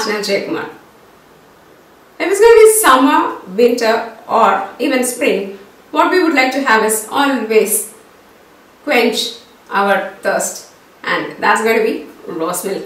Archana Jaykumar. If it's going to be summer, winter or even spring, what we would like to have is always quench our thirst, and that's going to be rose milk.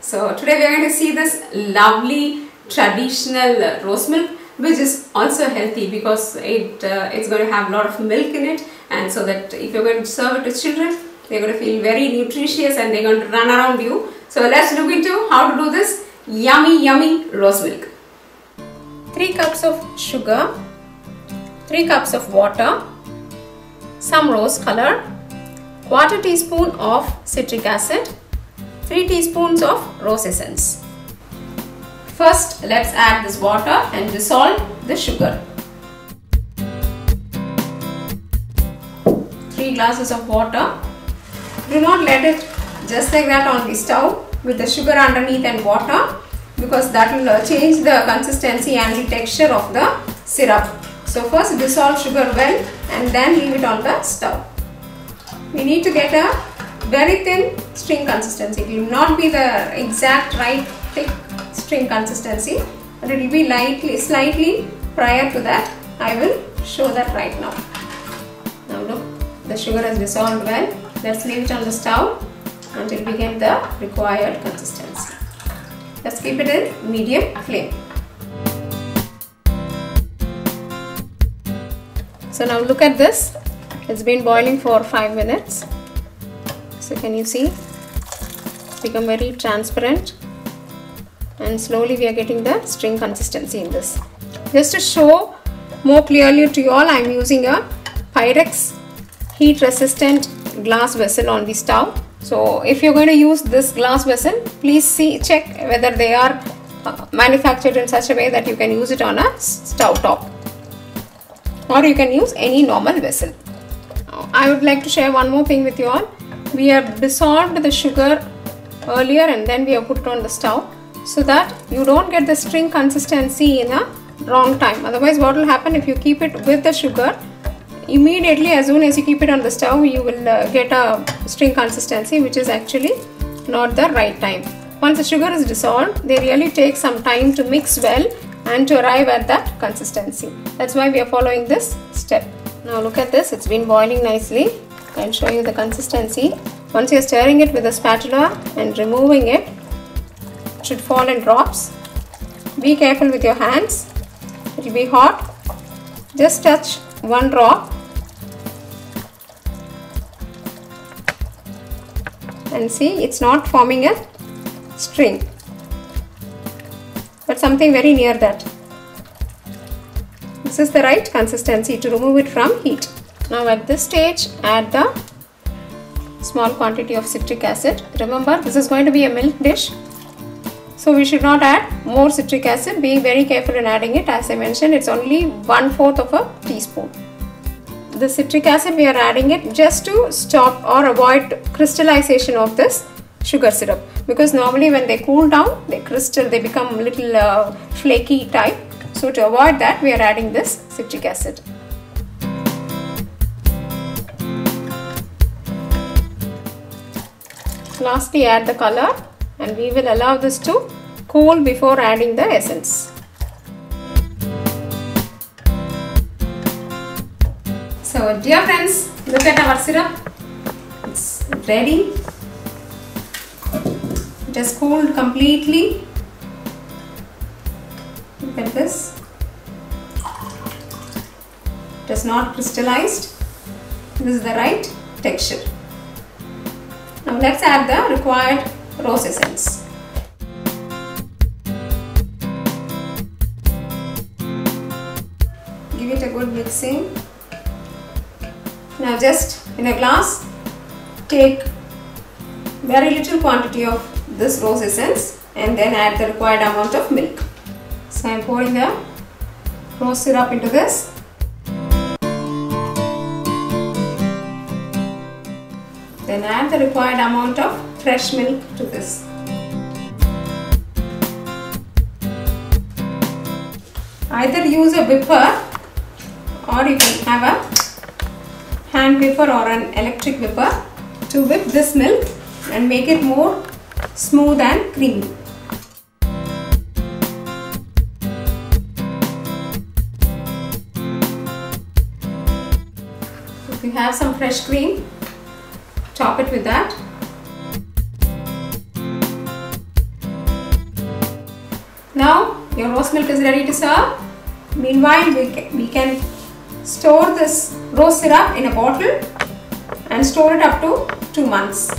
So today we are going to see this lovely traditional rose milk, which is also healthy because it's going to have a lot of milk in it, and so that if you're going to serve it to children, they're going to feel very nutritious and they're going to run around you. So let's look into how to do this yummy rose milk. 3 cups of sugar, 3 cups of water, some rose color, 1/4 teaspoon of citric acid, 3 teaspoons of rose essence. First, let's add this water and dissolve the sugar. 3 glasses of water. Do not let it just like that on the stove with the sugar underneath and water, because that will change the consistency and the texture of the syrup. So first dissolve sugar well and then leave it on the stove. We need to get a very thin string consistency. It will not be the exact right thick string consistency, but it will be slightly prior to that. I will show that right now. Now look, the sugar has dissolved well. Let's leave it on the stove until we get the required consistency. Let's keep it in medium flame. So now look at this. It's been boiling for 5 minutes. So can you see? It's become very transparent, and slowly we are getting the string consistency in this. Just to show more clearly to you all, I am using a Pyrex heat resistant glass vessel on the stove. So if you're going to use this glass vessel, please check whether they are manufactured in such a way that you can use it on a stove top, or you can use any normal vessel. I would like to share one more thing with you all. We have dissolved the sugar earlier and then we have put it on the stove, so that you don't get the string consistency in a wrong time. Otherwise, what will happen if you keep it with the sugar, immediately as soon as you keep it on the stove, you will get a string consistency, which is actually not the right time. Once the sugar is dissolved, they really take some time to mix well and to arrive at that consistency. That's why we are following this step. Now look at this, it's been boiling nicely. I'll show you the consistency. Once you're stirring it with a spatula and removing it, it should fall in drops. Be careful with your hands, it will be hot. Just touch one drop and see, it's not forming a string, but something very near that. This is the right consistency to remove it from heat. Now at this stage, add the small quantity of citric acid. Remember, this is going to be a milk dish, so we should not add more citric acid. Be very careful in adding it. As I mentioned, it's only 1/4 of a teaspoon. The citric acid, we are adding it just to stop or avoid crystallization of this sugar syrup, because normally when they cool down, they become a little flaky type. So to avoid that, we are adding this citric acid. Lastly, add the color, and we will allow this to cool before adding the essence. So dear friends, look at our syrup. It's ready. It has cooled completely. Look at this. It is not crystallized. This is the right texture. Now let's add the required rose essence. Give it a good mixing. Now just in a glass, take very little quantity of this rose essence and then add the required amount of milk. So I am pouring the rose syrup into this. Then add the required amount of fresh milk to this. Either use a whipper or you can have a hand whipper or an electric whipper to whip this milk and make it more smooth and creamy. If you have some fresh cream, top it with that. Now your rose milk is ready to serve. Meanwhile, we can store this rose syrup in a bottle and store it up to 2 months.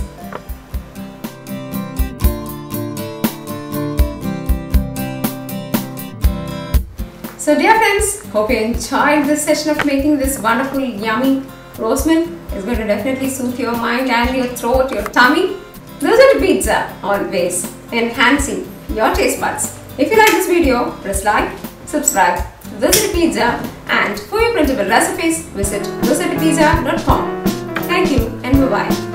So dear friends, hope you enjoyed this session of making this wonderful yummy rose milk. It's going to definitely soothe your mind and your throat, your tummy. Dosa pizza, always enhancing your taste buds. If you like this video, press like, subscribe to Dosa Pizza, and for your printable recipes, visit dosapizza.com. Thank you and bye-bye.